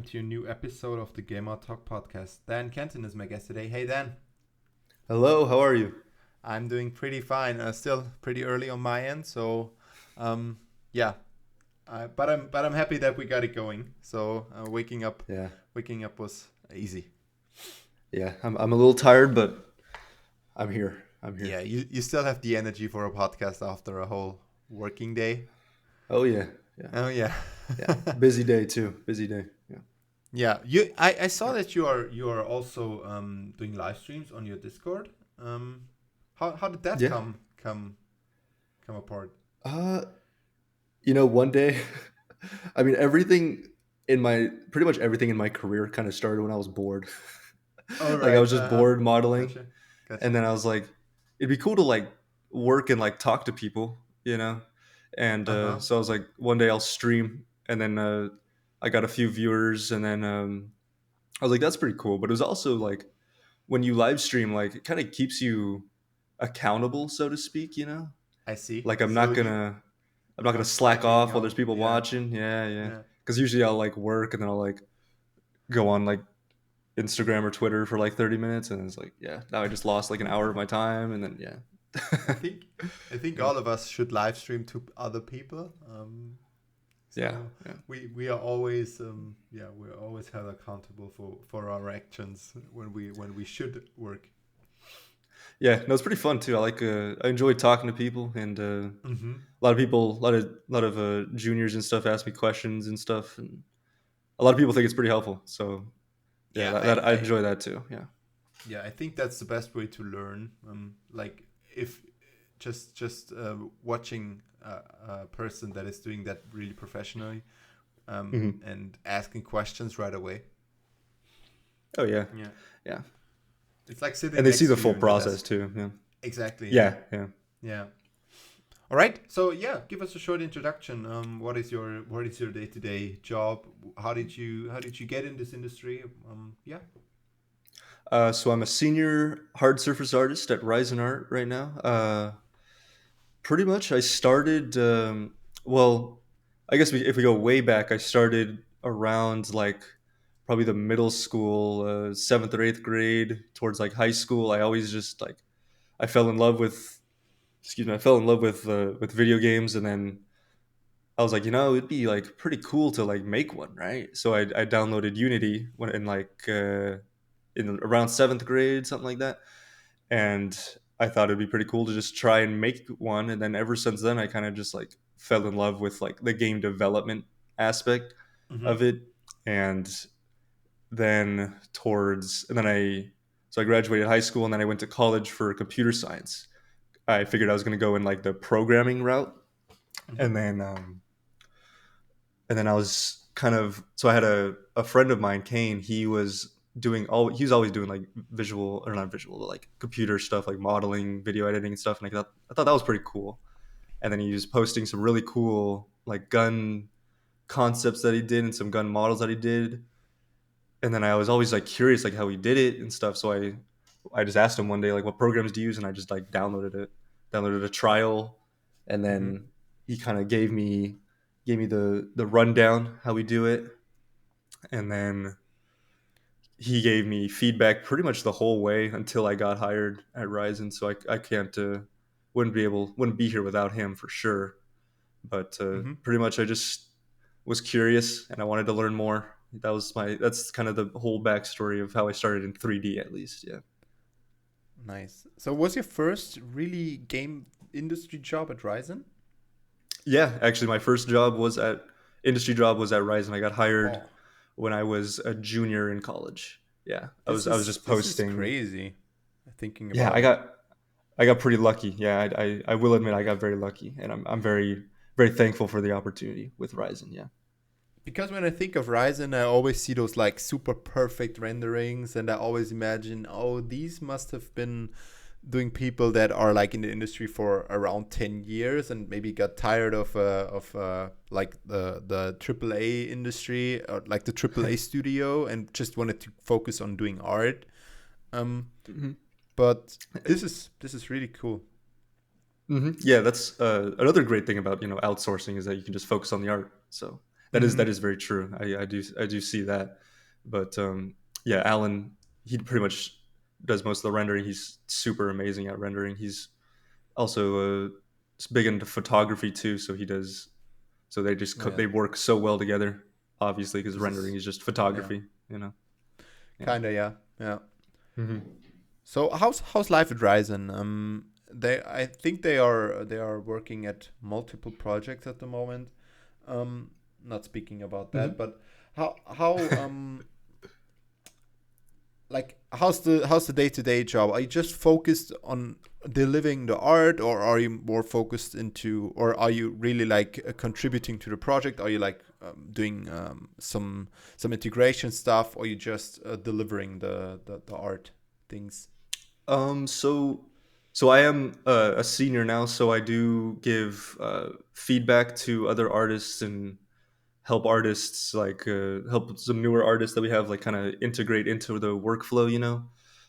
to a new episode of the Gamer Talk podcast. Dan Kenton is my guest today. Hey, Dan. Hello, how are you? I'm doing pretty fine. Still pretty early on my end, so yeah. But I'm happy that we got it going. So Yeah, waking up was easy. yeah. I'm a little tired, but I'm here. I'm here. Yeah, you still have the energy for a podcast after a whole working day. Oh yeah, yeah, Oh yeah. yeah. Busy day too. Busy day. Yeah. Yeah, I saw Yeah. that you are also doing live streams on your Discord. How did that Yeah. come apart? Uh, one day, I mean, pretty much everything in my career kind of started when I was bored. All Like I right. was just bored modeling, Gotcha. and Gotcha. then I was like, it'd be cool to like work and like talk to people. And Uh-huh. so I was like, one day I'll stream, and then I got a few viewers, and then I was like, that's pretty cool. But it was also like when you live stream, like it kind of keeps you accountable, so to speak. I see. Like I'm So not you gonna I'm not gonna not slack slacking off while there's off. people Yeah. watching. Yeah, yeah. Yeah. Because usually I'll like work and then I'll like go on like Instagram or Twitter for like 30 minutes, and it's like, yeah, now I just lost like an hour of my time, and then I yeah, think I think yeah, all of us should live stream to other people. yeah, So yeah. we are always we're always held accountable for our actions when we should work. Yeah, no, it's pretty fun too. I enjoy talking to people, and Mm-hmm. a lot of people, a lot of juniors and stuff ask me questions and stuff, and a lot of people think it's pretty helpful. So yeah, Yeah, that I enjoy that too. Yeah. I think that's the best way to learn. Like if just watching a person that is doing that really professionally, Hmm. and asking questions right away. Oh yeah, Yeah, yeah, it's like sitting and they see next the to you full in the process desk. too. Yeah, Exactly. Yeah. yeah, yeah. Yeah. All right. So yeah, give us a short introduction. What is your day to day job? How did you get in this industry? Yeah. So I'm a senior hard surface artist at RYZIN Art right now. Pretty much, I started. Well, I guess if we go way back, I started around like probably the middle school, seventh or eighth grade, towards like high school. I always just like I fell in love with. Excuse me, I fell in love with video games, and then I was like, it'd be like pretty cool to like make one, right? So I downloaded Unity when in around seventh grade, something like that, and I thought it'd be pretty cool to just try and make one. And then ever since then, I kind of just like fell in love with like the game development aspect Mm-hmm. of it. And and then I graduated high school, and then I went to college for computer science. I figured I was going to go in like the programming route, Mm-hmm. and then I was kind of so I had a friend of mine, Kane. He was always doing like visual, or not visual, but like computer stuff, like modeling, video editing and stuff. And I thought that was pretty cool. And then he was posting some really cool like gun concepts that he did and some gun models that he did. And then I was always like curious like how he did it and stuff. So I just asked him one day like, what programs do you use, and I just like downloaded a trial, and Mm-hmm. then he kind of gave me the rundown how we do it, and then he gave me feedback pretty much the whole way until I got hired at RYZIN. So I can't wouldn't be here without him for sure. But Mm-hmm. pretty much I just was curious and I wanted to learn more. That's kind of the whole backstory of how I started in 3D, at least. Yeah. Nice. So was your first really game industry job at Ryzen? Yeah, actually, my first job was at industry job was at RYZIN. I got hired Oh, when I was a junior in college. Yeah, I this was I was is just this is posting. crazy. Thinking Yeah, about it. I got pretty lucky. Yeah, I will admit I got very lucky, and I'm very very thankful for the opportunity with RYZIN. Yeah. Because when I think of Ryzen, I always see those like super perfect renderings, and I always imagine, oh, these must have been doing people that are like in the industry for around 10 years and maybe got tired of like the AAA industry, or like the AAA studio, and just wanted to focus on doing art. Um, Hmm. but this is really cool. Yeah, that's another great thing about outsourcing is that you can just focus on the art. So Mm-hmm. that is very true. I do see that, but yeah, Alan, he pretty much does most of the rendering. He's super amazing at rendering. He's also big into photography too. So he does. So they just Yeah. they work so well together. Obviously, because This rendering is is just yeah. photography. Yeah. Kinda yeah. Yeah. Hmm. So how's life at Ryzen? They I think they are working at multiple projects at the moment. Not speaking about that, Hmm. but how like how's the day-to-day job? Are you just focused on delivering the art, or are you more focused into, or are you really like contributing to the project? Are you like doing some integration stuff, or are you just delivering the art things? So I am a senior now, so I do give feedback to other artists and help artists like help some newer artists that we have like kind of integrate into the workflow,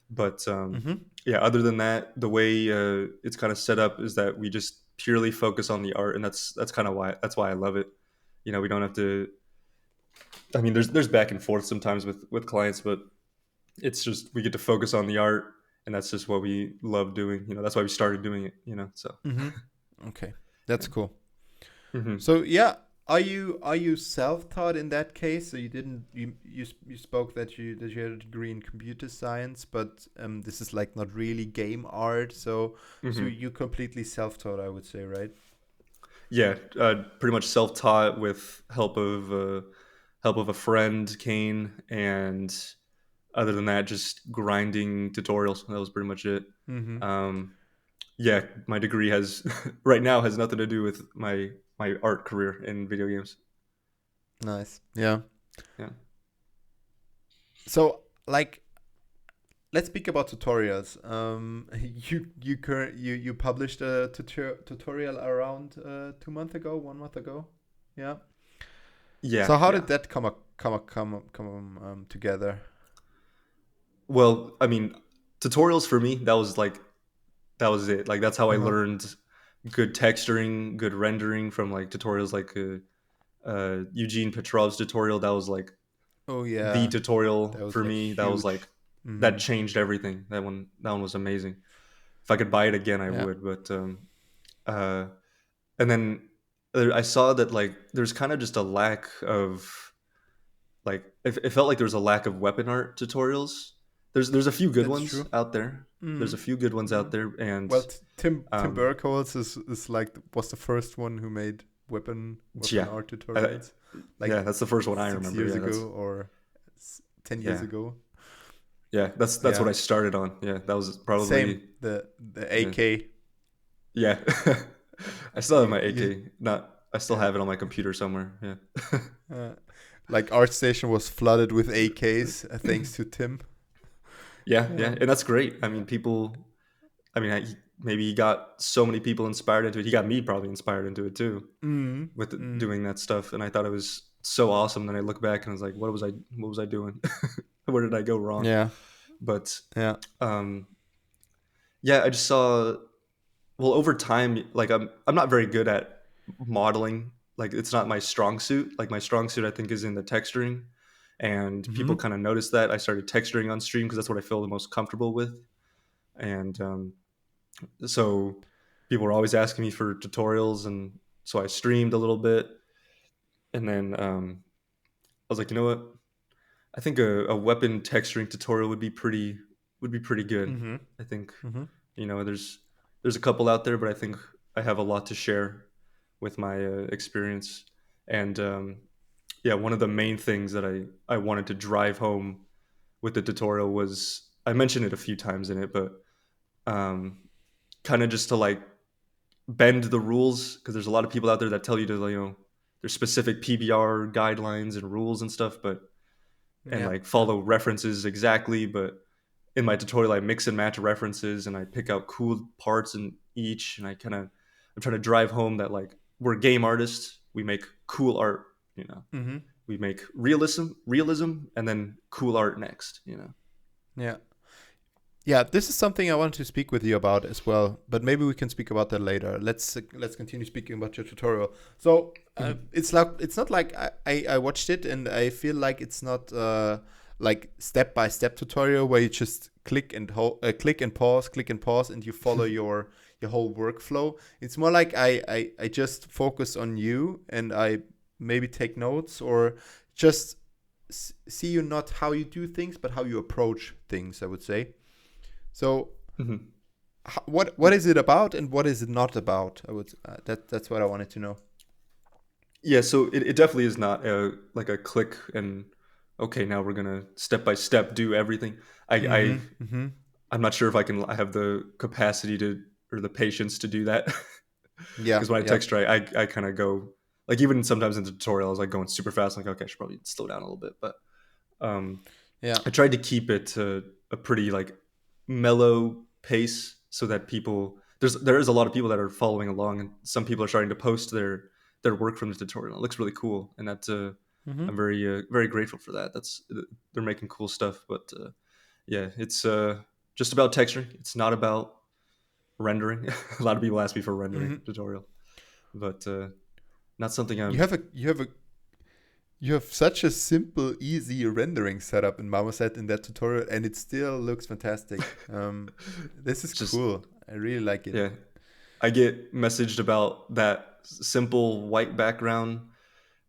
But Mm-hmm. yeah, other than that, the way it's kind of set up is that we just purely focus on the art, and that's kind of why I love it. We don't have to. I mean, there's back and forth sometimes with clients, but it's just we get to focus on the art, and that's just what we love doing. That's why we started doing it. So Mm-hmm. Okay, that's yeah. cool. Hmm. So yeah, are you self-taught in that case? So you didn't you spoke that you had a degree in computer science, but this is like not really game art. So Hmm. you completely self-taught, I would say, right? Yeah, pretty much self-taught with help of a friend, Kane, and other than that, just grinding tutorials. That was pretty much it. Mm-hmm. Um, yeah, my degree has right now has nothing to do with my art career in video games. Nice. Yeah. Yeah, So like let's speak about tutorials. You published a tutorial around 2 months ago, 1 month ago. Yeah. yeah, So how yeah. did that come together? Well, I mean, tutorials for me that was it. Like that's how I Uh huh. learned good texturing, good rendering from like tutorials like Eugene Petrov's tutorial. That was like Oh the yeah, that tutorial was for like me. That was like huge. that Mm-hmm. changed everything. That one was amazing. If I could buy it again, I Yeah. would. But uh, and then I saw that like there's kind of just a lack of like it felt like there was a lack of weapon art tutorials. There's a few good That's ones true. out there. There's Mm-hmm. a few good ones Mm-hmm. out there, and Well, Tim um, Burkholz is like was the first one who made weapon yeah, art uh, tutorials, yeah, like that's the first one I 6 remember. years Yeah, that's ago or 10 years yeah, ago. yeah. That's what Yeah. I started on. Yeah, that was Same. probably The yeah, AK. yeah. I still have You my you AK. Not I still yeah. have it on my computer somewhere. Yeah. Uh, like ArtStation was flooded with AKs thanks to Tim. Yeah, Yeah. yeah, and that's great. I Yeah. mean, people. I mean, maybe he got so many people inspired into it. He got me probably inspired into it too Mm. with Mm. doing that stuff. And I thought it was so awesome. Then I look back and I was like, what was I doing? Where did I go wrong? Yeah. But Yeah. um, yeah, I just saw. Well, over time, like I'm not very good at modeling. Like it's not my strong suit. Like my strong suit, I think, is in the texturing. And people Mm-hmm. kind of noticed that I started texturing on stream because that's what I feel the most comfortable with. And so people were always asking me for tutorials, and so I streamed a little bit, and then I was like, you know what, I think a weapon texturing tutorial would be pretty good. Mm-hmm. I think Mm-hmm. there's a couple out there, but I think I have a lot to share with my experience. And yeah, one of the main things that I wanted to drive home with the tutorial was I mentioned it a few times in it, but um, kind of just to like bend the rules because there's a lot of people out there that tell you to there's specific PBR guidelines and rules and stuff, but and Yeah. like Yeah. follow references exactly. But in my tutorial, I mix and match references and I pick out cool parts in each, and I'm trying to drive home that like we're game artists, we make cool art, you know, Mm-hmm. we make realism, and then cool art next. Yeah. Yeah, this is something I wanted to speak with you about as well, but maybe we can speak about that later. Let's continue speaking about your tutorial. So Mhm. it's not like I watched it and I feel like it's not like step by step tutorial where you just click and pause, and you follow your whole workflow. It's more like I just focus on you and I maybe take notes or just see you not how you do things, but how you approach things. I would say. So, Mhm. what is it about, and what is it not about? I would that's what I wanted to know. Yeah, so it definitely is not like a click and okay, now we're gonna step by step do everything. I Mm-hmm. Mm-hmm. I'm not sure if I have the capacity to or the patience to do that. Yeah. Because when I Yeah. text write, I kind of go like even sometimes in the tutorial, I was like going super fast. Like okay, I should probably slow down a little bit, but um, Yeah. I tried to keep it to a pretty like mellow pace so that there is a lot of people that are following along, and some people are starting to post their work from the tutorial. It looks really cool, and that Mm-hmm. I'm very grateful for that. That's they're making cool stuff, but yeah, it's just about texturing. It's not about rendering. A lot of people ask me for a rendering Mm-hmm. tutorial, but not something You I'm. have a you have such a simple, easy rendering setup in Marmoset in that tutorial, and it still looks fantastic. This is Just cool. I really like it. yeah, I get messaged about that simple white background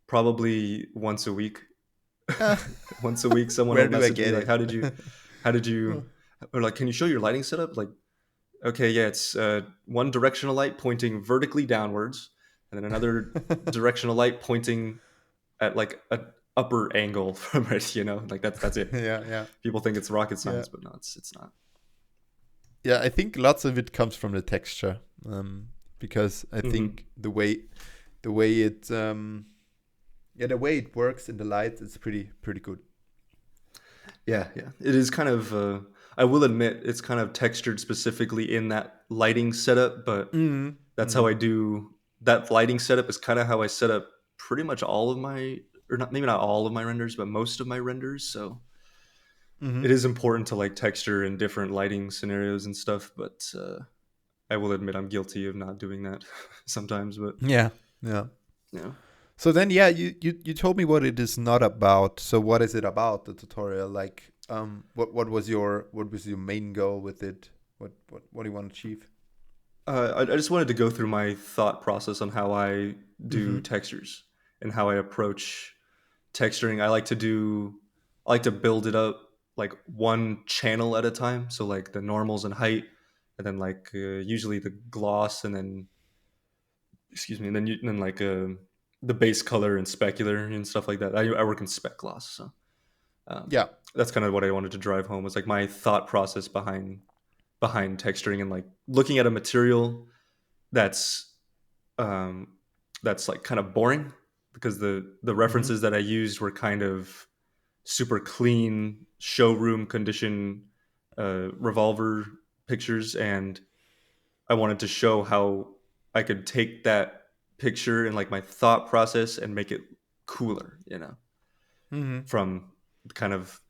probably once a week. Once a week, someone will Where do I message me get like, it? how did Oh. you, or like, can you show your lighting setup? Like, okay, yeah, it's one directional light pointing vertically downwards, and then another directional light pointing at like a upper angle from it. Like that's it. Yeah. Yeah. People think it's rocket Yeah. science, but no, it's not. Yeah, I think lots of it comes from the texture, because I Hmm. think the way it yeah, the way it works in the light is pretty good. Yeah, yeah. It is kind of. I will admit it's kind of textured specifically in that lighting setup, but Mm. that's how I Mm. do that lighting setup is kind of how I set up pretty much all of my or not maybe not all of my renders, but most of my renders. So Hmm. it is important to like texture in different lighting scenarios and stuff, but I will admit I'm guilty of not doing that sometimes, but Yeah. Yeah. yeah. So then, yeah, you told me what it is not about. So what is it about, the tutorial? Like, what was your main goal with it? What do you want to achieve? I just wanted to go through my thought process on how I do Mm-hmm. textures and how I approach texturing. I like to build it up like one channel at a time. So like the normals and height, and then like usually the gloss, and then excuse me, and then like the base color and specular and stuff like that. I work in spec gloss, so um, Yeah. that's kind of what I wanted to drive home was like my thought process behind texturing and like looking at a material that's um, that's like kind of boring because the Mm-hmm. references that I used were kind of super clean showroom condition revolver pictures, and I wanted to show how I could take that picture and like my thought process and make it cooler, Mm-hmm. from kind of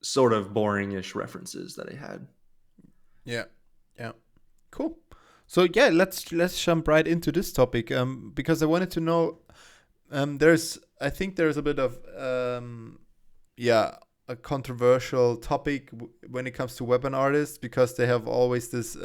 sort of boring-ish references that I had. Yeah. Yeah. Cool. So yeah, let's jump right into this topic. Because I wanted to know. I think there's a bit of yeah, a controversial topic when it comes to weapon artists, because they have always this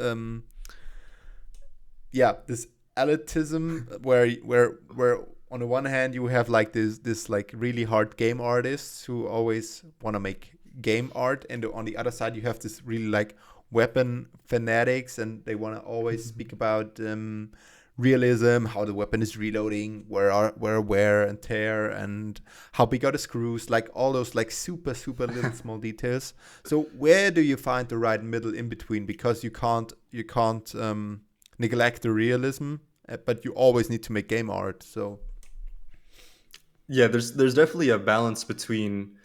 yeah, this elitism where on the one hand you have like this like really hard game artists who always want to make game art, and on the other side you have this really like weapon fanatics, and they want to always speak about realism, how the weapon is reloading, where wear and tear, and how big are the screws, like all those like super little small details. So where do you find the right middle in between? Because you can't neglect the realism, but you always need to make game art. So Yeah, there's definitely a balance between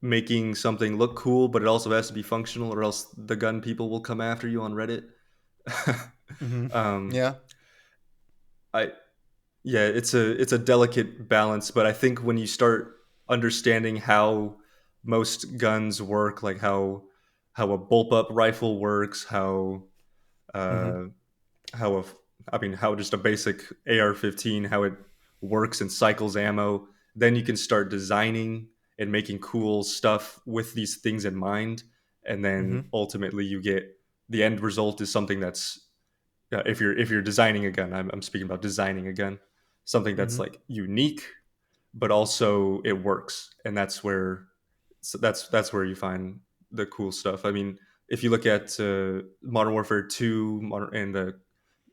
making something look cool, but it also has to be functional, or else the gun people will come after you on Reddit. hmm, um, yeah. I Yeah, it's a delicate balance, but I think when you start understanding how most guns work, like how a bulb up rifle works, Mm-hmm. uh, how a I mean how just a basic AR-15 how it works and cycles ammo. Then you can start designing and making cool stuff with these things in mind, and then Mm-hmm. ultimately you get the end result is something that's if you're designing a gun, I'm speaking about designing a gun, something that's Mm-hmm. like unique, but also it works, and that's where that's where you find the cool stuff. I mean, if you look at Modern Warfare 2 and the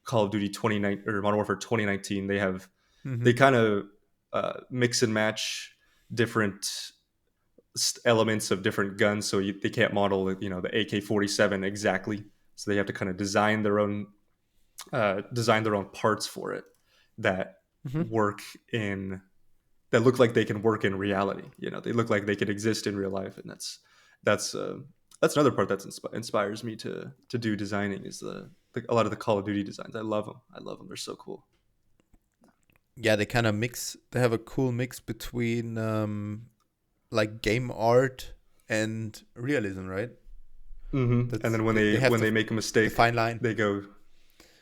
Call of Duty 29 or Modern Warfare 2019, Mm-hmm. they kind of mix and match different elements of different guns, so they can't model the AK-47 exactly. So they have to kind of design their own parts for it that Mm-hmm. work in that look like they can work in reality. They look like they could exist in real life, and that's uh, that's another part that inspires me to do designing is a lot of the Call of Duty designs. I love them. I love them. They're so cool. Yeah, they kind of mix. They have a cool mix between like game art and realism, right? And That's then when they they have when they make a the mistake, fine line. they go,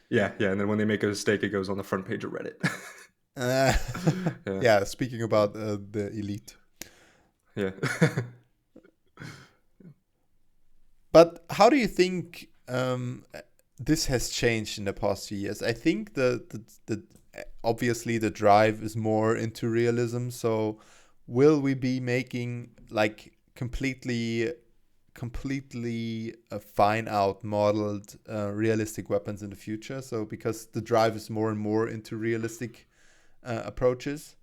yeah, yeah. And then when they make a mistake, it goes on the front page of Reddit. Uh, Yeah, yeah, speaking about the elite. yeah. But how do you think this has changed in the past few years? I think the obviously the drive is more into realism. So will we be making like completely fine out modeled realistic weapons in the future? So because the drive is more and more into realistic approaches,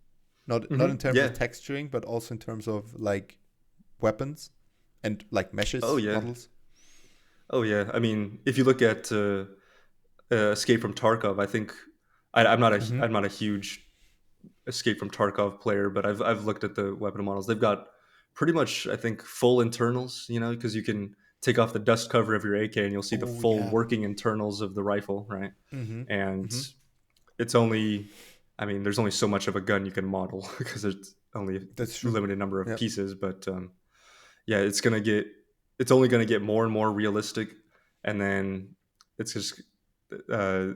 not in terms Yeah. of texturing, but also in terms of like weapons and like Oh meshes yeah. models. Oh yeah. I mean, if you look at Escape from Tarkov, I think Mm-hmm. I'm not a huge Escape from Tarkov player, but I've looked at the weapon models. They've got pretty much I think full internals, because you can take off the dust cover of your AK and you'll see the Oh full yeah. working internals of the rifle, right? Mm-hmm. And Mm-hmm. it's only I mean, there's only so much of a gun you can model because there's only a That's true. limited number of Yeah. pieces, but yeah, it's only gonna get more and more realistic, and then it's just uh,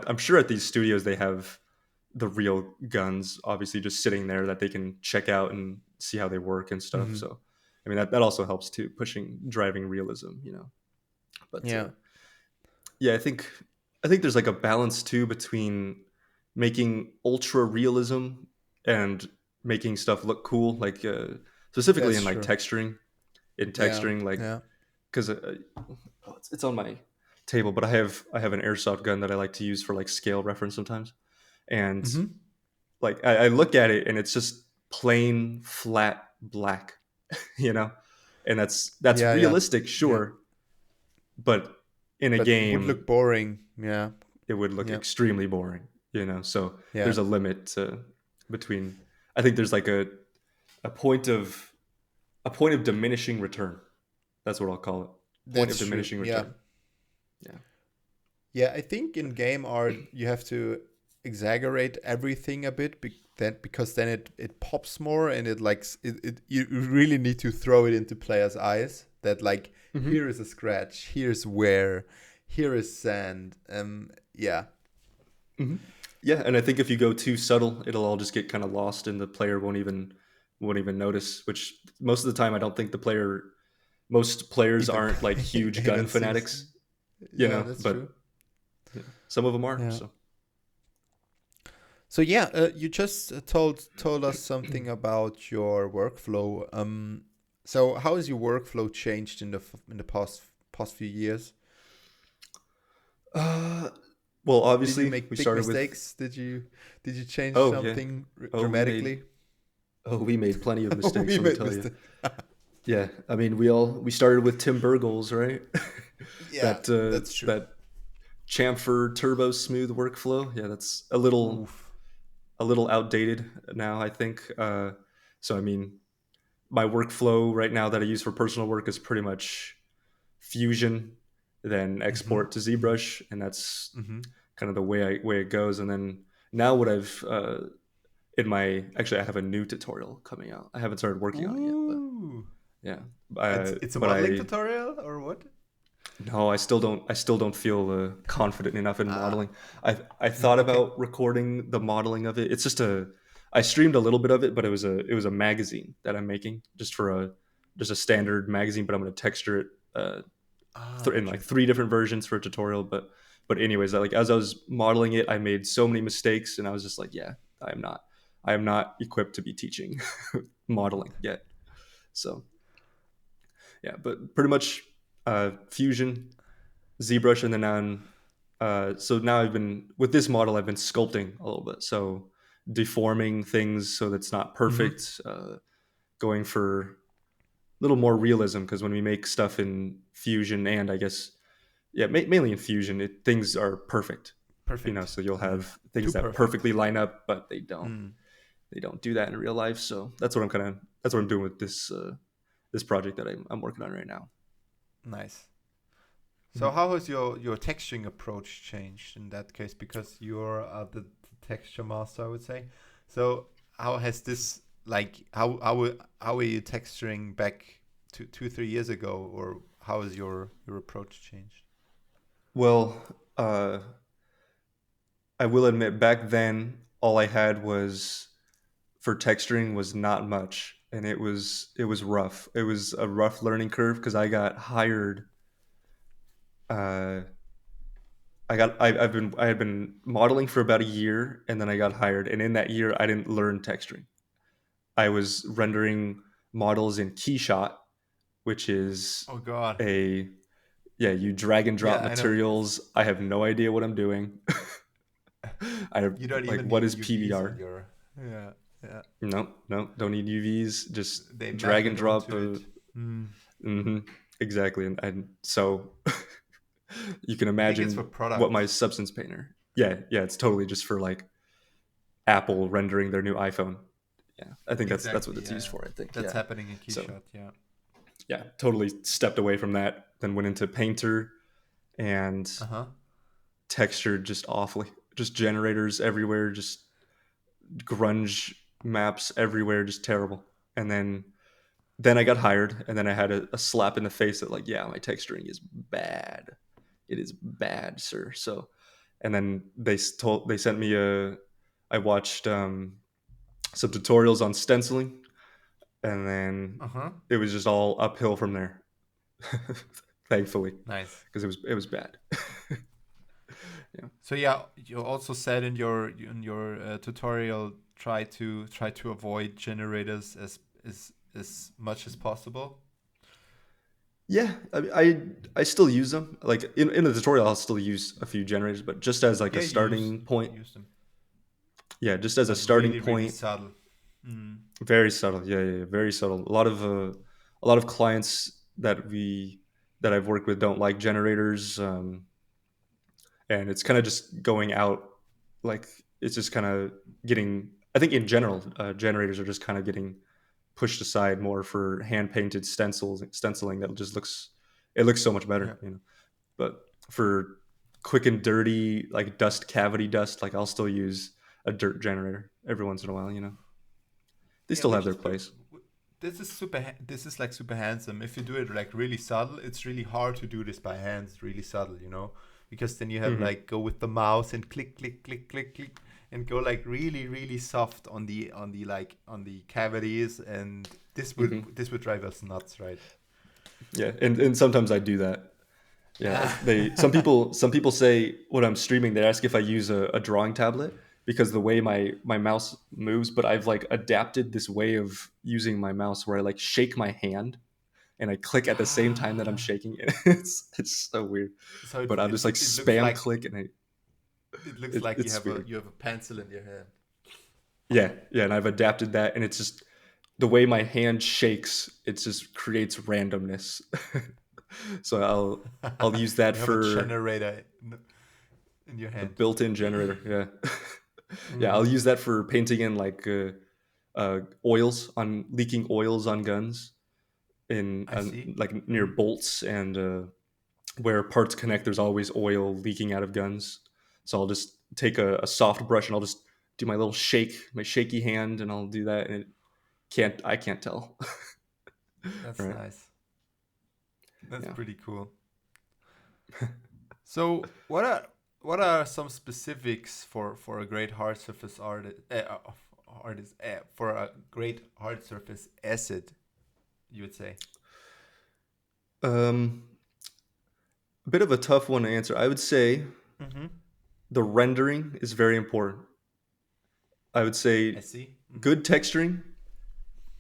I'm sure at these studios they have the real guns, obviously just sitting there that they can check out and see how they work and stuff. Mm-hmm. So, I mean that also helps too, pushing driving realism. But Yeah. yeah, I think there's like a balance too between making ultra realism and making stuff look cool, like specifically That's in like true. texturing Yeah. like Yeah. because it's on my table, but I have an airsoft gun that I like to use for like scale reference sometimes, and Mm-hmm. like I look at it and it's just plain flat black, you know, and that's Yeah. Yeah. realistic, Yeah. sure, but in a But would look game boring. Yeah. it would look Yeah. extremely boring. So Yeah. there's a limit between. I think there's like a point of diminishing return. That's what I'll call it. Point of That's true. diminishing Yeah. return. Yeah. Yeah. I think in game art you have to exaggerate everything a bit because then it pops more and it like it you really need to throw it into players' eyes that like hmm here is a scratch, here's wear, here is sand. Yeah. hmm Yeah, and I think if you go too subtle, it'll all just get kind of lost, and the player won't even notice. Which most of the time, I don't think most players Even aren't like huge gun even seems. fanatics, Yeah, that's but true. some of them are. Yeah. So. So yeah, you just told us something about your workflow. So how has your workflow changed in the past few years? Uh, well, Did you obviously, make we big started with. mistakes? Did you change Oh yeah. something Oh, dramatically? we made plenty of mistakes. We Let me made tell you. mistakes. Yeah, I mean, we started with Tim Burgles, right? Yeah, that's true. That chamfer turbo smooth workflow. Yeah, that's a little outdated now, I think. So I mean, my workflow right now that I use for personal work is pretty much Fusion, then Mm-hmm. export to Mm-hmm. ZBrush, and that's Mm-hmm. kind of the way it goes. And then now what I've in my actually I have a new tutorial coming out. I haven't started working on it yet, but Ooh. Yeah, It's a but modeling I tutorial or what? no, I still don't feel confident enough in Ah, modeling. I thought okay. about recording the modeling of it. It's just a I streamed a little bit of it, but it was a magazine that I'm making just for a just a standard magazine. But I'm going to texture it Ah, in like gotcha. three different versions for a tutorial. But anyways, like as I was modeling it, I made so many mistakes, and I was just like, yeah, I am not equipped to be teaching modeling yet. So yeah, but pretty much Fusion, ZBrush, and then on. So now I've been with this model. I've been sculpting a little bit, so deforming things so that's not Mm-hmm. perfect. Going for a little more realism because when we make stuff in Fusion and I guess yeah, mainly in Fusion, things are perfect. You know, Perfect. so you'll Mm. have things Too that perfect. perfectly line up, but Mm. they don't do that in real life. So that's what I'm doing with this project that I'm working on right now. Nice. So Mhm. how has your texturing approach changed in that case? Because you're the texture master, I would say. So how has this like how were you texturing back to 2 3 years ago, or how has your approach changed? Well, I will admit back then all I had was for texturing was not much, and it was rough. It was a rough learning curve because uh, I had been modeling for about a year, and then I got hired. And in that year, I didn't learn texturing. I was rendering models in Keyshot, which is Oh God. a yeah, you drag and drop Yeah, I know. materials. I have no idea what I'm doing. I have You don't like even what need is UVs on PBR? your. Yeah, yeah. No, no, don't need UVs. Just They map drag and it drop. onto it. Mm. Exactly, and so you can I think it's for imagine what my product. substance painter. Yeah, yeah, it's totally just for like Apple rendering their new iPhone. Yeah, I think that's what Exactly. it's used Yeah, for. I think. that's Yeah. happening in So Keyshot. Yeah. yeah, totally stepped away from that. Then went into Painter and Uh huh. textured just awfully. Just generators everywhere. Just grunge maps everywhere. Just terrible. And then I got hired, and then I had a slap in the face that like, yeah, my texturing is bad. It is bad, sir. So, and then they sent me a. I watched some tutorials on stenciling, and then Uh huh. it was just all uphill from there. Thankfully, Nice. because it was bad. Yeah. So yeah, you also said in your tutorial try to avoid generators as much as possible. Yeah, I still use them. Like in the tutorial, I'll still use a few generators, but just as like a Yeah, starting point. you use them, Yeah, just as a but starting really point. subtle. Mm. Very subtle. Yeah, yeah, yeah, very subtle. A lot of clients that I've worked with don't like generators, and it's kind of just going out. Like it's just kind of getting. I think in general, generators are just kind of getting pushed aside more for hand painted stenciling that just looks it looks so much Yeah. better, you know. But for quick and dirty like dust cavity dust, like I'll still use a dirt generator every once in a while, you know. They Yeah, still have which their is place. this is this is like super handsome. If you do it like really subtle, it's really hard to do this by hand. It's really subtle, you know, because then you have Hmm. like go with the mouse and click click click click click and go like really soft on the like on the cavities, and Hmm. this would drive us nuts, right? Yeah, and sometimes I do that. Yeah, they some people say when I'm streaming, they ask if I use a drawing tablet because the way my mouse moves. But I've like adapted this way of using my mouse where I like shake my hand and I click at the same time that I'm Ah, shaking it. It's so weird, so but I'm just like it looks spam like click and it's weird. you have a pencil in your hand. Yeah, yeah, and I've adapted that, and it's just the way my hand shakes. It just creates randomness. So I'll use that You have a for generator in your a hand. built-in generator. Yeah, yeah, I'll Mm, use that for painting in like oils on leaking oils on guns in I see. like near Hmm. bolts and where parts connect. There's always oil leaking out of guns, so I'll just take a soft brush and I'll just do my little shake, my shaky hand, and I'll do that, and I can't tell. That's Right. nice. That's Yeah. pretty cool. So, what are some specifics for a great hard surface artist for a great hard surface asset? You would say. Um, a bit of a tough one to answer. I would say Mm-hmm. the rendering is very important. I would I say see. Mm-hmm. good texturing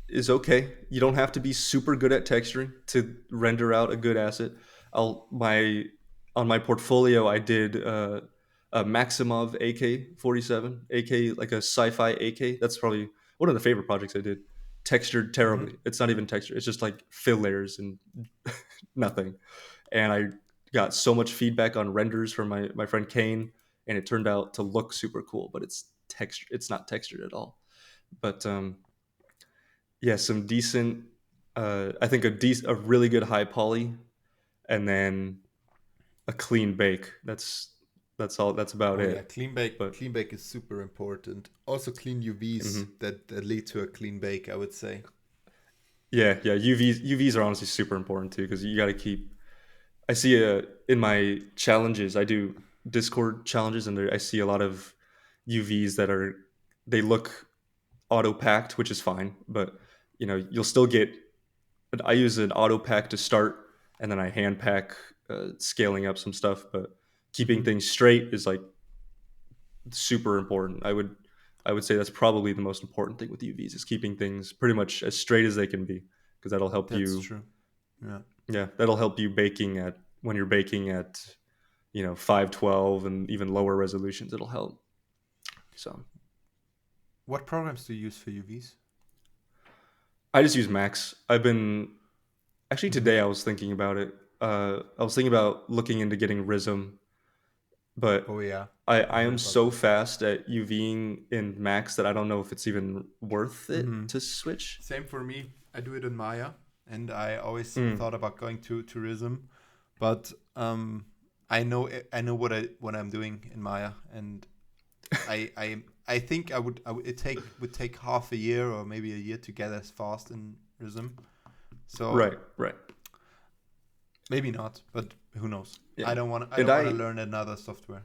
is okay. You don't have to be super good at texturing to render out a good asset. I'll my On my portfolio, I did a Maximov AK-47, AK like a sci-fi AK. That's probably one of the favorite projects I did. Textured Mm-hmm. terribly. It's not even textured. It's just like fill layers and nothing. And I got so much feedback on renders from my friend Kane, and it turned out to look super cool, but it's textured. It's not textured at all. But yeah, some decent. I think a really good high poly, and then a clean bake. That's all. That's about Oh yeah, it. clean bake. But Clean bake is super important. Also, clean UVs mhm. that lead to a clean bake. I would say. Yeah, yeah. UVs are honestly super important too because you got to keep. I see in my challenges. I do Discord challenges, and I see a lot of UVs that are they look auto packed, which is fine, but you'll still get. I use an auto pack to start, and then I hand pack, scaling up some stuff. But keeping Mm-hmm. things straight is like super important. I would say that's probably the most important thing with UVs is keeping things pretty much as straight as they can be because that'll help That's you. true. Yeah. Yeah, that'll help you baking at when you're baking at 512 and even lower resolutions. It'll help. So What programs do you use for UVs? I just use Max. I've been actually Mm-hmm. today I was thinking about it. I was thinking about looking into getting RYZIM, but Oh yeah, I I am heard about so that. fast at UVing in Max that I don't know if it's even worth Mm-hmm. it to switch. Same for me. I do it in Maya, and I always Mm, thought about going to tourism, but I know what I'm doing in Maya, and I think it would take half a year or maybe a year to get as fast in Rism. So right, right. maybe not, but who knows? Yeah. I don't want I And don't want to I learn another software.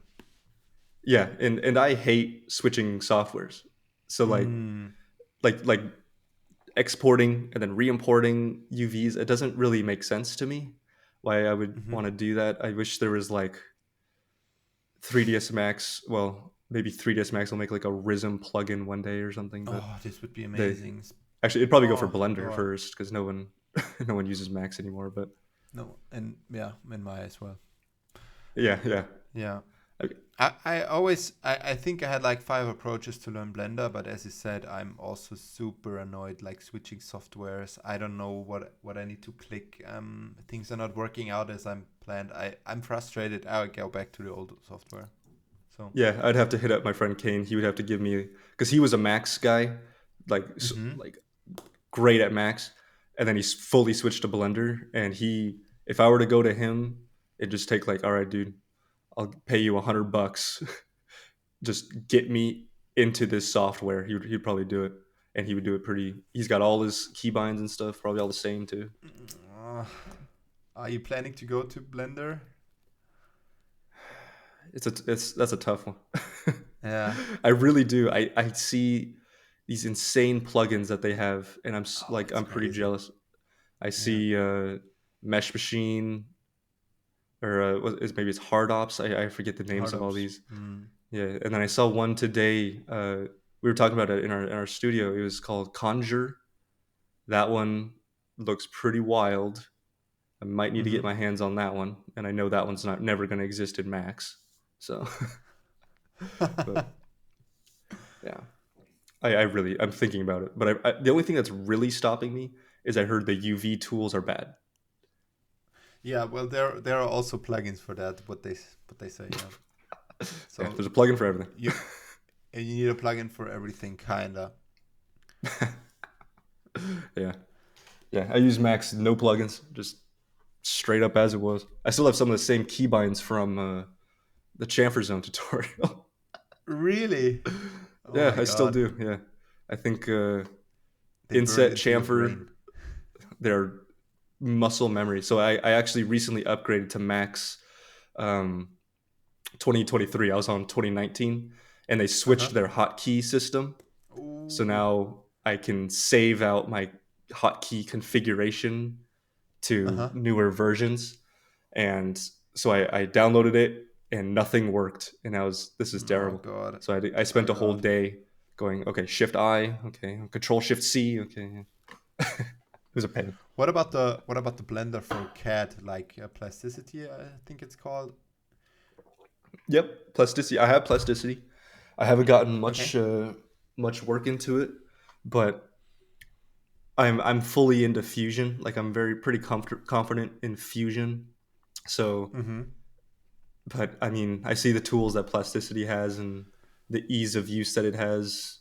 yeah, and I hate switching softwares. So Mm. like exporting and then re-importing UVs, it doesn't really make sense to me why I would Hmm. want to do that. I wish there was like 3ds Max. Well, maybe 3ds Max will make like a RYSM plugin one day or something, but Oh, this would be they amazing. actually it'd probably go for Oh Blender God. first because no one no one uses Max anymore. But No, and yeah, in Maya as well. yeah, yeah. Yeah. Okay. I think I had like five approaches to learn Blender, but as you said, I'm also super annoyed like switching softwares. I don't know what I need to click. Things are not working out as I'm planned. I'm frustrated. I'll go back to the old software. So. Yeah, I'd have to hit up my friend Kane. He would have to give me because he was a Max guy, Mm-hmm. like great at Max, and then he's fully switched to Blender. And if I were to go to him, it'd just take like, all right, dude, I'll pay you $100. Just get me into this software. He'd probably do it, and he would do it pretty. He's got all his keybinds and stuff, probably all the same too. Uh, are you planning to go to Blender? That's a tough one. Yeah. I really do. I see these insane plugins that they have, and Oh, like it's I'm pretty crazy. jealous. I Yeah. see Mesh Machine, or maybe it's Hard Ops. I forget the names Hard of all ups. these. Mm. Yeah, and then I saw one today. We were talking about it in our studio. It was called Conjure. That one looks pretty wild. I might need to get Mm-hmm. my hands on that one, and I know that one's not never going to exist in Max. So, but yeah, I'm thinking about it. But the only thing that's really stopping me is I heard the UV tools are bad. Yeah, well, there are also plugins for that. What they say, yeah. Yeah, So there's a plugin for everything. you and you need a plugin for everything, kinda. Yeah, yeah. I use Max, no plugins, just straight up as it was. I still have some of the same keybinds from the chamfer zone tutorial. Really? Oh Yeah, my I still god, do. Yeah, I think they burned inset into your chamfer. brain. they're muscle memory. So I actually recently upgraded to max, um, 2023. I was on 2019, and they Uh-huh. switched their hotkey system. So Ooh. now I can save out my hotkey configuration to Uh-huh. newer versions. And so I downloaded it, and nothing worked. And this is Oh terrible. god. So I Oh spent a whole god. day going, okay, Shift I, okay, Control Shift C, okay. It was a pain. What about the blender for CAD, like plasticity, I think it's called? Yep, plasticity. I have plasticity. I haven't gotten Okay. much work into it, but I'm fully into Fusion. Like I'm very pretty confident in Fusion. So, Mm-hmm. but I mean, I see the tools that plasticity has and the ease of use that it has.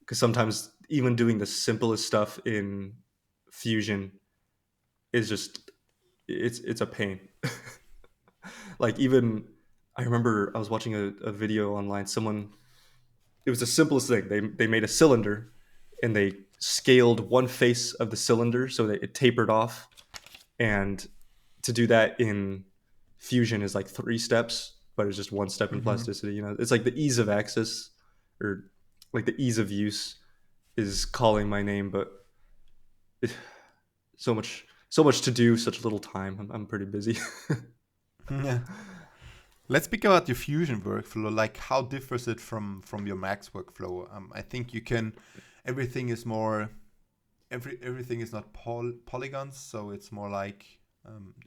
Because sometimes even doing the simplest stuff in Fusion is just it's a pain. Like even I remember I was watching a video online. Someone, it was the simplest thing. They made a cylinder, and they scaled one face of the cylinder so that it tapered off. And to do that in Fusion is like 3 steps, but it's just 1 step in Mm-hmm. plasticity. It's like the ease of access, or like the ease of use is calling my name, but it, so much to do, such little time. I'm pretty busy. Yeah. Let's speak about your Fusion workflow. Like, how differs it from your Max workflow? I think you can. Everything is more. Everything is not polygons, so it's more like.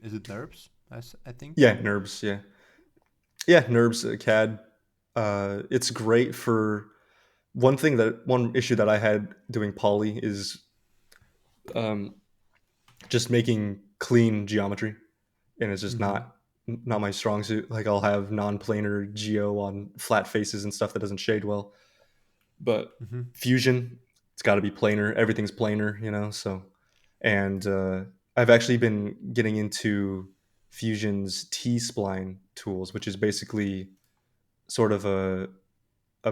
Is it NURBS? I think. Yeah, NURBS. Yeah, NURBS, CAD. It's great for one issue that I had doing poly is, um, just making clean geometry, and it's just Mm-hmm. not my strong suit. Like I'll have non-planar geo on flat faces and stuff that doesn't shade well. But Mm-hmm. Fusion, it's got to be planar. Everything's planar, So, and I've actually been getting into Fusion's T spline tools, which is basically sort of a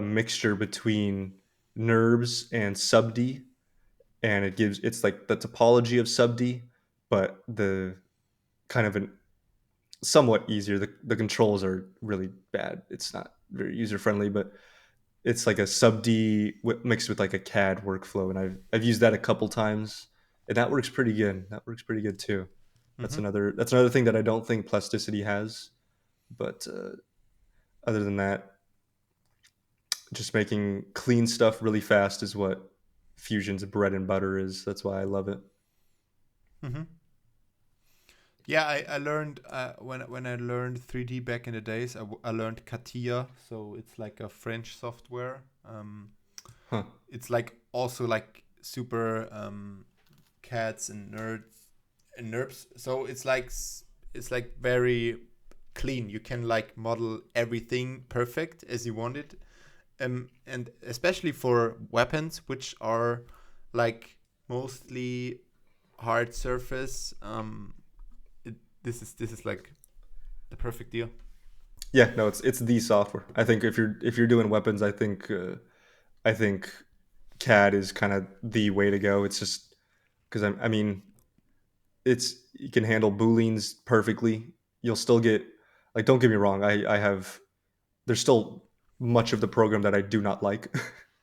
mixture between NURBS and SubD, and it's like the topology of SubD, but the kind of an somewhat easier. The controls are really bad. It's not very user friendly, but it's like a sub D mixed with like a CAD workflow, and I've used that a couple times, and that works pretty good. That works pretty good too. Mm-hmm. That's another thing that I don't think plasticity has. But other than that, just making clean stuff really fast is what Fusion's bread and butter is. That's why I love it. Mm-hmm. Yeah, I learned when I learned 3D back in the days. I learned CATIA, so it's like a French software. Huh. It's like also like super cats and nerds. So it's like very clean. You can like model everything perfect as you want it. And especially for weapons, which are like mostly hard surface. This is like the perfect deal. Yeah, no, it's the software. I think if you're doing weapons, I think CAD is kind of the way to go. It's just because I mean, it's you can handle booleans perfectly. You'll still get, like, don't get me wrong. I have there's still much of the program that I do not like.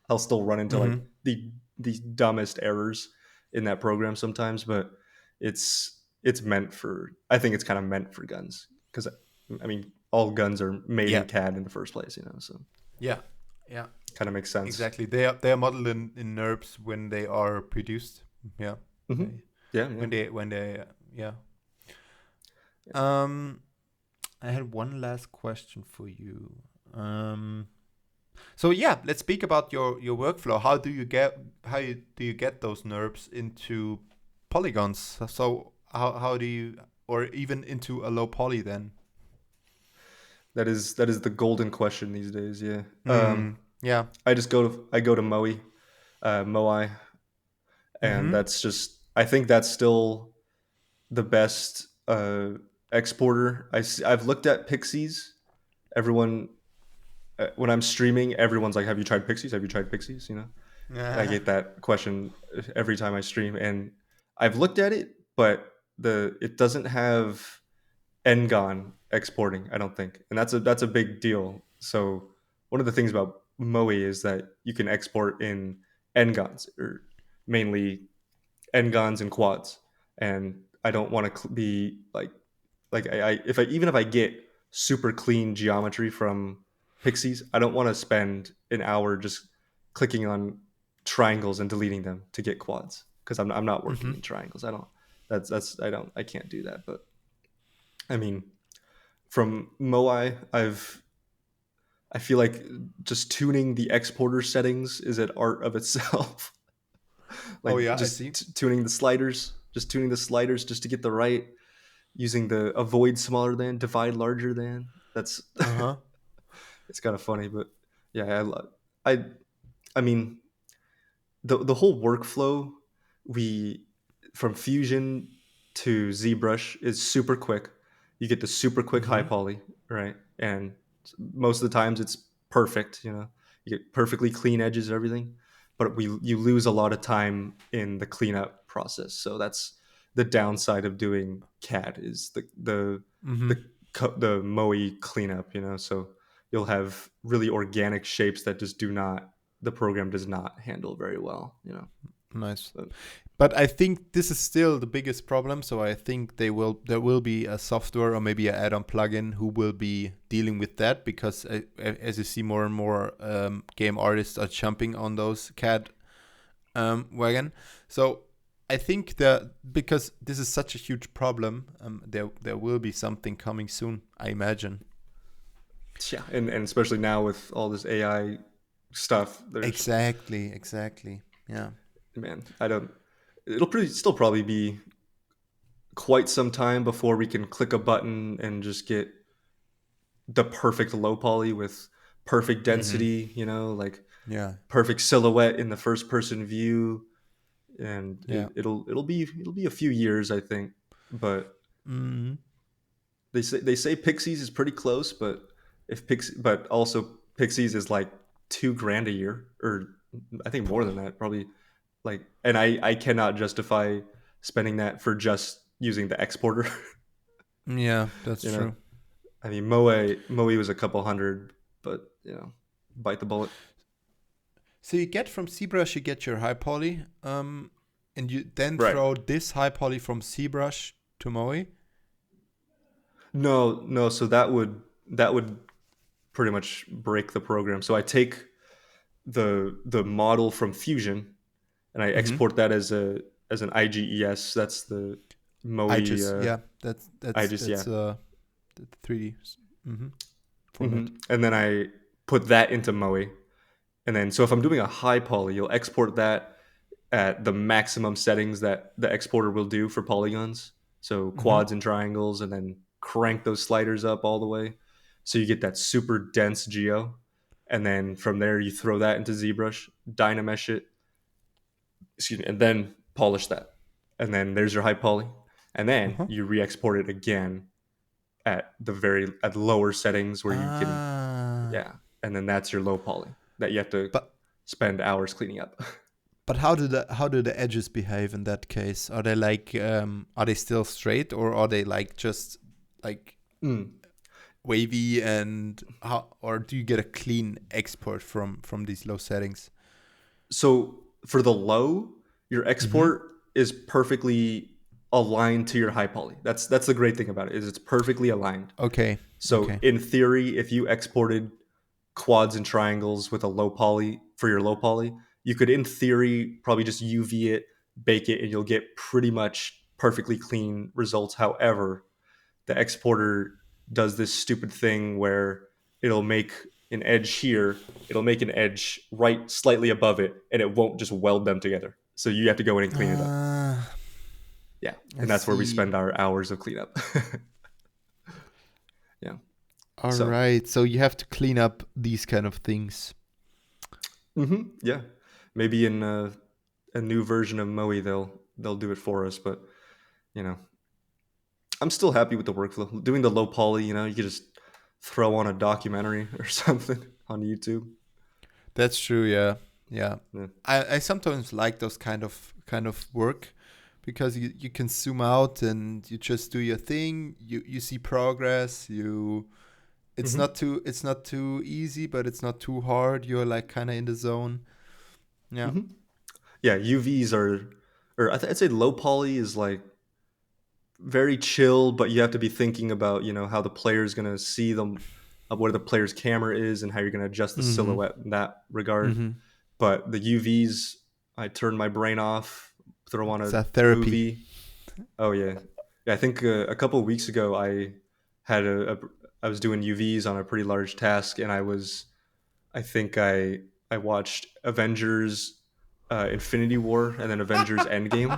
I'll still run into like Mm-hmm. the dumbest errors in that program sometimes, but it's meant for. I think it's kind of meant for guns because I mean all guns are made Yeah, in CAD in the first place, so yeah, yeah. kind of makes sense. Exactly. They are modeled in NURBS when they are produced. Yeah. Hmm. They Yeah, yeah. when they yeah. Um, I had one last question for you. Um, so yeah, let's speak about your workflow. Do you get those NURBS into polygons? So how do you, or even into a low poly then? That is the golden question these days. Yeah. Yeah. I go to Moai, and Mm-hmm. that's just I think that's still the best exporter. I've looked at Pixies. Everyone, when I'm streaming, everyone's like, "Have you tried Pixies? Have you tried Pixies?" I get that question every time I stream, and I've looked at it, but it doesn't have Ngon exporting, I don't think, and that's a big deal. So one of the things about Moe is that you can export in Ngons, or mainly Ngons and quads, and I don't want to be like if I even if I get super clean geometry from Pixies, I don't want to spend an hour just clicking on triangles and deleting them to get quads, because I'm not working Mm-hmm. in triangles. I don't. I can't do that. But I mean, from Moai, I feel like just tuning the exporter settings is an art of itself. Oh Like yeah, I just see. tuning the sliders just to get the right, using the avoid smaller than, divide larger than. That's Uh-huh. it's kind of funny, but yeah, I I mean, the whole workflow, we from Fusion to ZBrush is super quick. You get the super quick high Mm-hmm. poly, right? And most of the times it's perfect. You get perfectly clean edges and everything, but you lose a lot of time in the cleanup process. So that's the downside of doing CAD, is Mm-hmm. the the Moe cleanup. So you'll have really organic shapes that just do not the program does not handle very well. Nice. But, But I think this is still the biggest problem. So I think there will be a software or maybe an add-on plugin who will be dealing with that, because as you see, more and more game artists are jumping on those CAD wagon. So I think that because this is such a huge problem, there will be something coming soon, I imagine. yeah, and especially now with all this AI stuff, there's Exactly. Exactly. Yeah. man, I don't. It'll still probably be quite some time before we can click a button and just get the perfect low poly with perfect Mm-hmm. density. Like Yeah. perfect silhouette in the first person view, and Yeah. it'll be a few years, I think. But Mm-hmm. they say Pixies is pretty close, but also Pixies is like $2,000 a year, or I think more than that, probably. Like, and I cannot justify spending that for just using the exporter. Yeah, that's you know, true. I mean, Moe was a couple hundred, but bite the bullet. So you get from ZBrush, you get your high poly, and you then Right. throw this high poly from ZBrush to Moe. No, no. So that would pretty much break the program. So I take the model from Fusion and I Mm-hmm. export that as an IGES. That's the Moe. I just yeah, I just yeah. that's the 3D mm-hmm. format. And then I put that into Moe, and then so if I'm doing a high poly, you'll export that at the maximum settings that the exporter will do for polygons. So Mm-hmm. quads and triangles, and then crank those sliders up all the way. So you get that super dense geo. And then from there, you throw that into ZBrush, Dynamesh it, excuse me, and then polish that. And then there's your high poly. And then Uh-huh. you re export it again at lower settings where you can, Ah, yeah. And then that's your low poly that you have to but spend hours cleaning up. how do the edges behave in that case? Are they like are they still straight, or are they like just like Mm. wavy, and how, or do you get a clean export from these low settings? So for the low, your Mm-hmm. export is perfectly aligned to your high poly. That's the great thing about it, is it's perfectly aligned. Okay. So Okay. in theory, if you exported quads and triangles with a low poly for your low poly, you could in theory probably just UV it, bake it, and you'll get pretty much perfectly clean results. However, the exporter does this stupid thing where it'll make an edge here, it'll make an edge right slightly above it, and it won't just weld them together. So you have to go in and clean it up. Ah, Yeah. I And that's where we see. spend our hours of cleanup. Yeah. All So, right. So you have to clean up these kind of things. yeah. Maybe in a new version of Moe, they'll do it for us. But, you know, I'm still happy with the workflow. Doing the low poly, you could just throw on a documentary or something on YouTube. That's true. Yeah. Yeah. Yeah. I sometimes like those kind of work, because you can zoom out and you just do your thing. You see progress. Hmm. It's not too easy, but it's not too hard. You're like kind of in the zone. Yeah. Hmm. Yeah, UVs are, or I'd say low poly is like very chill, but you have to be thinking about, how the player is going to see them, where the player's camera is, and how you're going to adjust the Mm-hmm. silhouette in that regard. Mm-hmm. But the UVs, I turn my brain off, throw on It's a a therapy. movie. Oh yeah, yeah. I think a couple of weeks ago had I was doing UVs on a pretty large task, and I think I watched Avengers, Infinity War, and then Avengers Endgame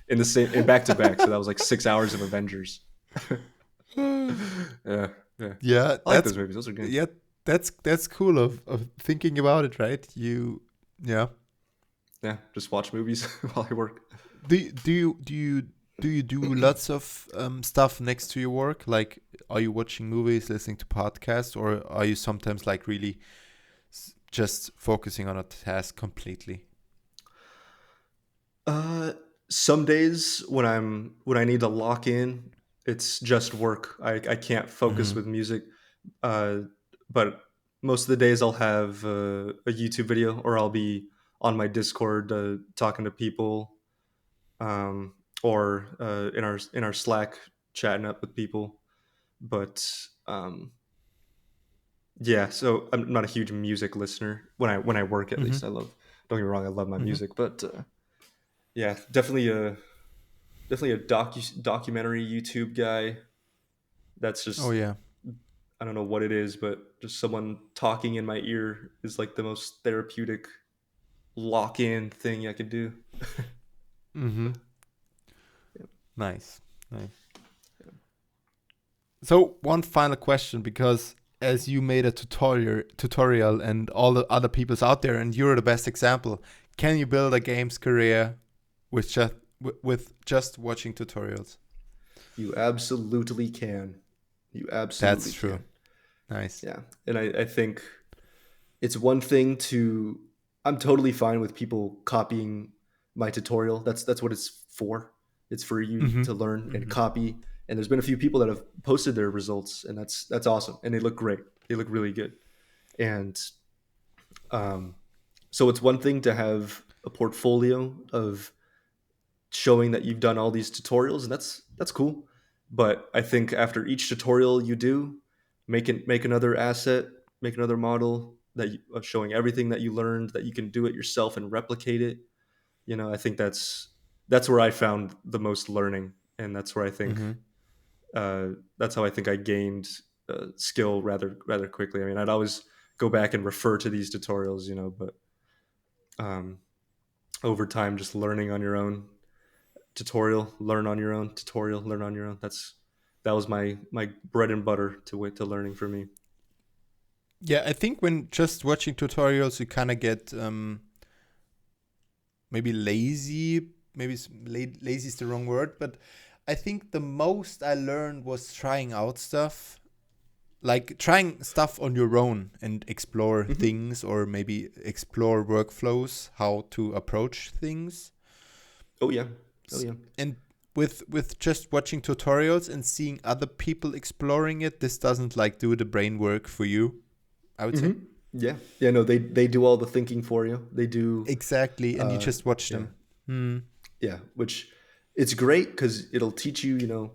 in back to back. So that was like 6 hours of Avengers. Yeah, yeah. Yeah, I like those movies. Those are good. yeah, that's cool of thinking about it, right? Yeah. Yeah, just watch movies while I work. Do you do lots of stuff next to your work? Like, are you watching movies, listening to podcasts, or are you sometimes like really just focusing on a task completely? Uh, some days when I need to lock in, it's just work. I can't focus Mm-hmm. with music. Uh, but most of the days I'll have a YouTube video, or I'll be on my Discord talking to people, um, or in our Slack chatting up with people. But yeah, so I'm not a huge music listener when I work. At Mm-hmm. least I love. Don't get me wrong, I love my Mm-hmm. music, but yeah, definitely a documentary YouTube guy. That's Oh just, yeah. I don't know what it is, but just someone talking in my ear is like the most therapeutic lock in thing I could do. Mm-hmm. Nice. Nice. So one final question, because as you made a tutorial and all the other people's out there, and you're the best example, can you build a games career with just watching tutorials? You absolutely can. You That's absolutely true. can. Nice. Yeah, and I think it's one thing to. I'm totally fine with people copying my tutorial. That's what it's for. It's for you Mm-hmm. to learn and Mm-hmm. copy. And there's been a few people that have posted their results, and that's awesome. And they look great. They look really good. And um, so it's one thing to have a portfolio of showing that you've done all these tutorials, and that's cool. But I think after each tutorial you do, make another asset, make another model of showing everything that you learned, that you can do it yourself and replicate it. I think that's where I found the most learning, and that's where I think Mm-hmm. that's how I think I gained skill rather quickly. I mean, I'd always go back and refer to these tutorials, but um, over time, just learning on your own, tutorial, learn on your own, tutorial, learn on your own. That was my bread and butter to learning for me. Yeah, I think when just watching tutorials, you kind of get maybe lazy. Maybe lazy is the wrong word, but I think the most I learned was trying out stuff, like trying stuff on your own and explore Hmm. things, or maybe explore workflows, how to approach things. Oh yeah, oh S- yeah. And with just watching tutorials and seeing other people exploring it, this doesn't like do the brain work for you, I would say. Hmm. Yeah, yeah. No, they do all the thinking for you. They do. Exactly, and you Uh, just watch yeah, them. Hmm. yeah. Which it's great because it'll teach you,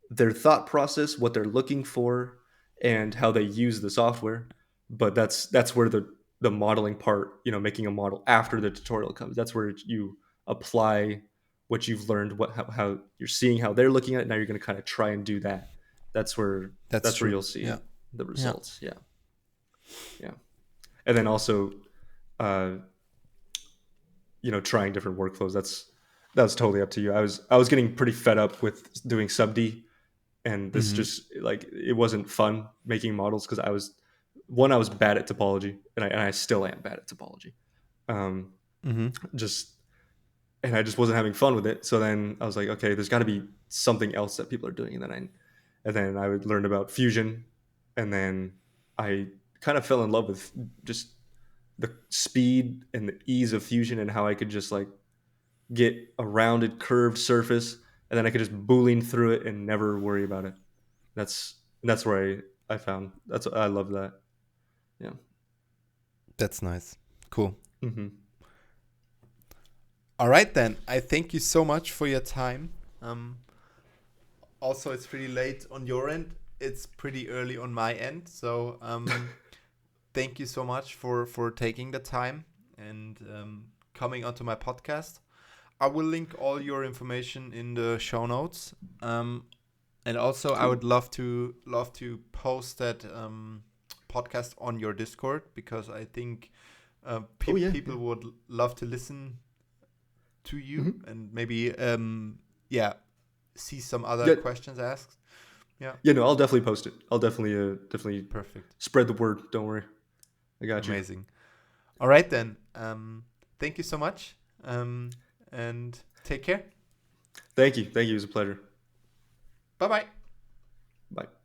their thought process, what they're looking for, and how they use the software. But that's where the modeling part, making a model after the tutorial comes. That's where you apply what you've learned, how you're seeing how they're looking at it. Now you're going to kind of try and do that. That's where That's that's where true. you'll Yeah. see the Yeah. results. Yeah, yeah. And then also, uh, trying different workflows. That was totally up to you. I was getting pretty fed up with doing sub D, and this Mm-hmm. just like it wasn't fun making models because I was bad at topology, and I still am bad at topology. Um, Mm-hmm. just and I just wasn't having fun with it. So then I was like, okay, there's got to be something else that people are doing, and then I would learn about fusion, and then I kind of fell in love with just the speed and the ease of fusion and how I could just like get a rounded, curved surface, and then I could just boolean through it and never worry about it. That's where I found I love that. Yeah. That's nice. Cool. Hmm. All right, then. I thank you so much for your time. Also, it's pretty late on your end. It's pretty early on my end. So thank you so much for taking the time and coming onto my podcast. I will link all your information in the show notes. And also, I Cool. would love to post that podcast on your Discord, because I think Oh yeah. people would love to listen to you, Hmm. and maybe yeah, see some other Yeah. questions asked. Yeah, Yeah. No, I'll definitely post it. I'll definitely perfect, spread the word. Don't worry. I got you. amazing. All right then. Thank you so much. And take care. Thank you. Thank you. It was a pleasure. Bye bye. Bye.